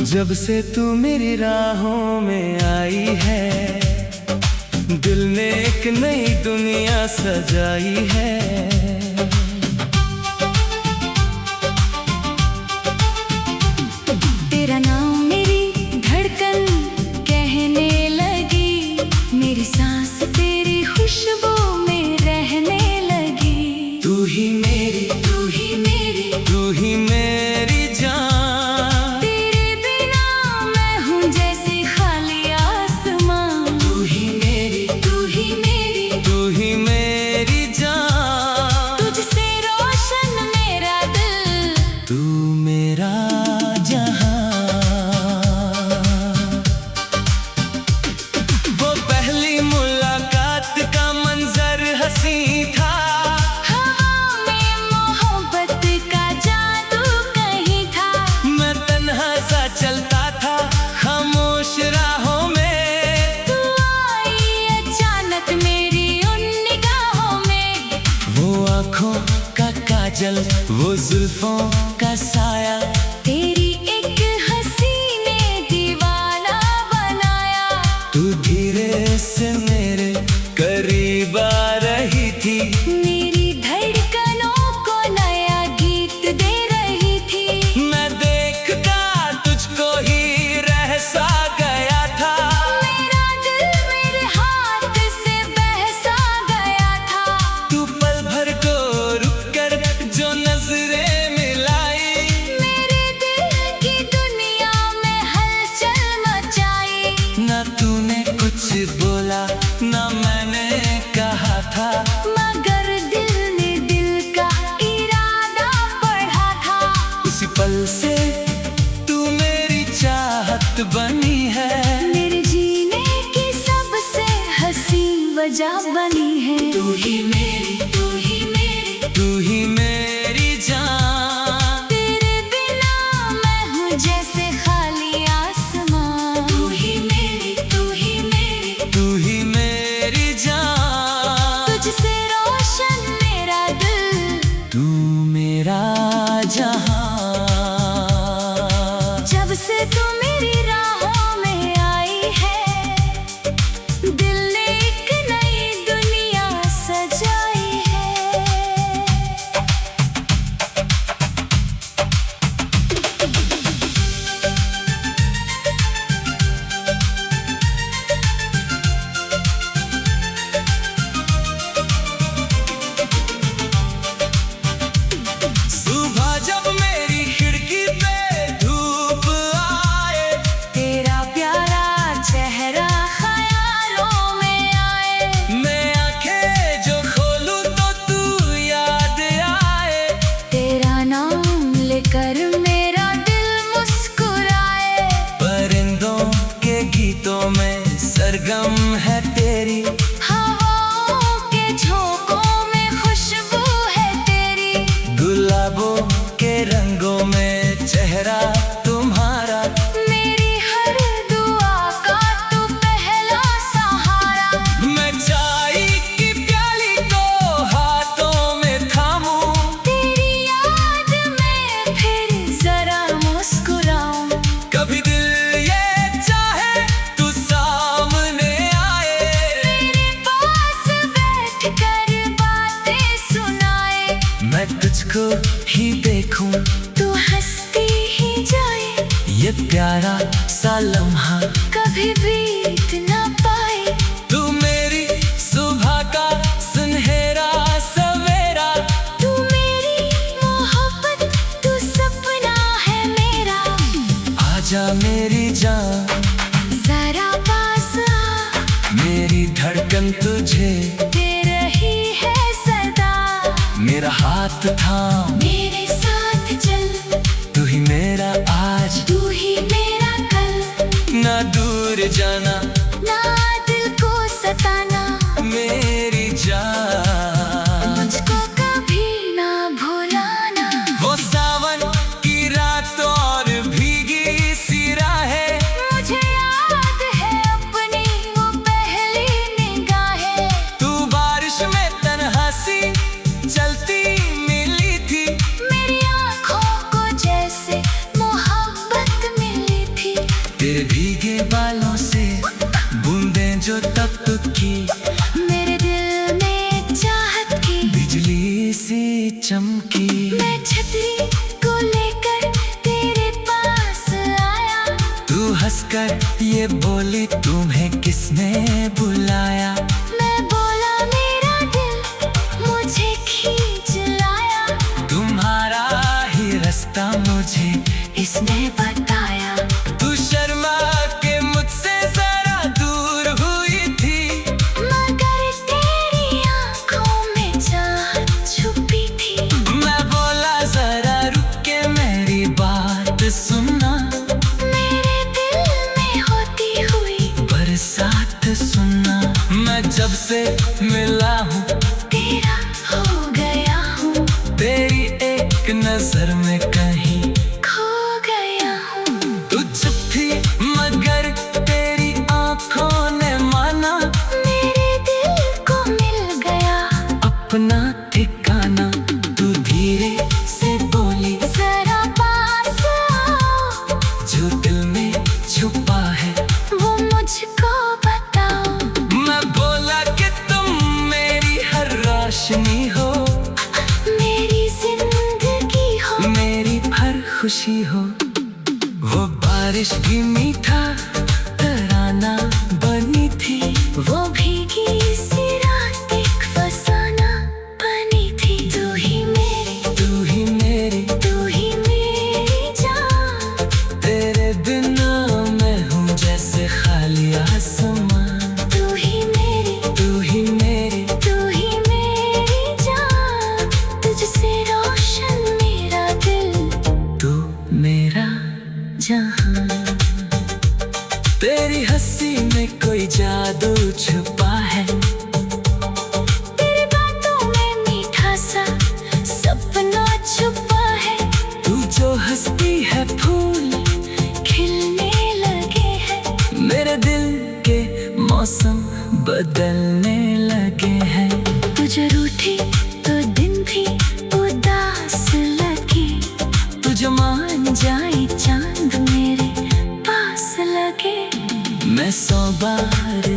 जब से तू मेरी राहों में आई है, दिल ने एक नई दुनिया सजाई है। तेरा नाम मेरी धड़कन कहने लगी, मेरी सांस तेरी खुशबू में रहने लगी। तू ही मेरी, तू ही मेरी, तू ही मेरी जान। तेरे बिना मैं हूँ जैसे खाली आसमां। तू ही मेरी, तू ही मेरी, तू ही मेरी जान। तुझसे रोशन मेरा दिल, तू मेरा जहां। वो पहली मुलाकात का मंजर हंसी था, हवा में मोहब्बत का जादू कहीं था। मैं तन्हा सा चलता था खामोश राहों में। तू आई अचानक मेरी उन निगाहों में, वो आँखों का काजल, वो जुल्फों का साया, तेरी एक हंसी ने दीवाना बनाया। तू धीरे से मेरे करीब आ रही थी, मेरी धड़कनों को नया गीत दे रही थी। मैं देखता तुझको ही रह सा गया था। मेरा दिल मेरे हाथ से बहसा गया था। तू पल भर को रुक कर जो नजरें मिलाई, मेरे दिल की दुनिया में हलचल मचाई। ना तूने कुछ बोला ना मैंने कहा था, मगर दिल ने दिल का इरादा पढ़ा था। उसी पल से तू मेरी चाहत बनी है। मेरे जीने की सबसे हंसी वजह बनी है। तू ही मेरी, तू ही मेरी, तू ही मेरी जान। तेरे बिना मैं हूँ जैसे खाली आसमां। तू ही मेरी, तू ही मेरी, तू ही मेरी जान। तुझसे रोशन मेरा दिल, तू मेरा जहां। जब से तू मेरी राहों में आई है, दिल ने एक नई दुनिया सजाई है। सुबह जब मेरी खिड़की पे धूप आए, तेरा प्यारा चेहरा ख्यालों में आए। मैं आंखें जो खोलूं तो तू याद आए। तेरा नाम लेकर मेरा दिल मुस्कुराए। परिंदों के गीतों में सरगम है तेरी, हवाओं के झोंकों में खुशबू है तेरी। गुलाबों के रंगों में चेहरा तुम्हारा। मेरी हर दुआ का तू पहला सहारा। मैं चाय की प्याली को हाथों में थामूं, तेरी याद में फिर जरा मुस्कुराऊं। कभी दिल ये चाहे तू सामने आए। मेरे पास बैठकर बातें सुनाए। मैं तुझको ही देखूं, तू हंसती ही जाए। ये प्यारा सा लम्हा कभी बीत ना पाए। तू मेरी सुबह का सुनहरा सवेरा। तू मेरी मोहब्बत, तू सपना है मेरा। आजा मेरी जान, जरा पास आ, मेरी धड़कन तुझे दे रही है सदा। मेरा हाथ थाम, मेरे साथ चल, तू ही मेरा आज तू ही मेरा कल। ना दूर जाना, ना दिल को सताना, मेरी जान। मुझको कभी ना भुलाना। वो सावन की रात और भीगी सी राहें, मुझे याद है अपनी वो पहली निगाहें। तू बारिश में तन्हा सी चलती मिली थी। मेरी आँखों को जैसे मोहब्बत मिली थी। चमकी। मैं छतरी को लेकर तेरे पास आया। तू हंसकर ये बोली तुम्हें किसने बुलाया। मैं बोला मेरा दिल मुझे खींच लाया। तुम्हारा ही रास्ता मुझे इसने बताया। तू शर्मा के मुझसे जरा दूर हुई थी, मगर तेरी आंखों में चाहत छुपी थी। मैं बोला जरा रुक के मेरी बात सुनना। मेरे दिल में होती हुई बरसात सुनना। मैं जब से मिला हूँ तेरा हो गया हूँ। तेरी एक नजर में कहीं खो गया हूँ। तू चुप थी मगर तेरी आंखों ने माना। मेरे दिल को मिल गया अपना ठिकाना। तू धीरे से बोली जरा पास आओ। जो दिल में छुपा है वो मुझको बताओ। मैं बोला कि तुम मेरी हर रोशनी हो, मेरी जिंदगी हो, मेरी हर खुशी हो। वो बारिश भी मीठा तराना बनी थी, वो भीगी सी रात एक फसाना बनी थी। तू ही मेरी, तू ही मेरी, तू ही मेरी जान। तेरे बिना मैं हूँ जैसे खाली आसमान। तू ही मेरी, तू ही मेरी, तू ही मेरी जान। तुझसे रोशन मेरा दिल, तू मेरा जहां। तेरी हंसी में कोई जादू छुपा है, तेरी बातों में मीठा सा सपना छुपा है। तू जो हंसती है फूल खिलने लगे हैं, मेरे दिल के मौसम बदलने लगे हैं। तू जो रूठी तो दिन भी उदास लगे। तू जो मान जाए चांद मेरे पास लगे। मैं 100 बार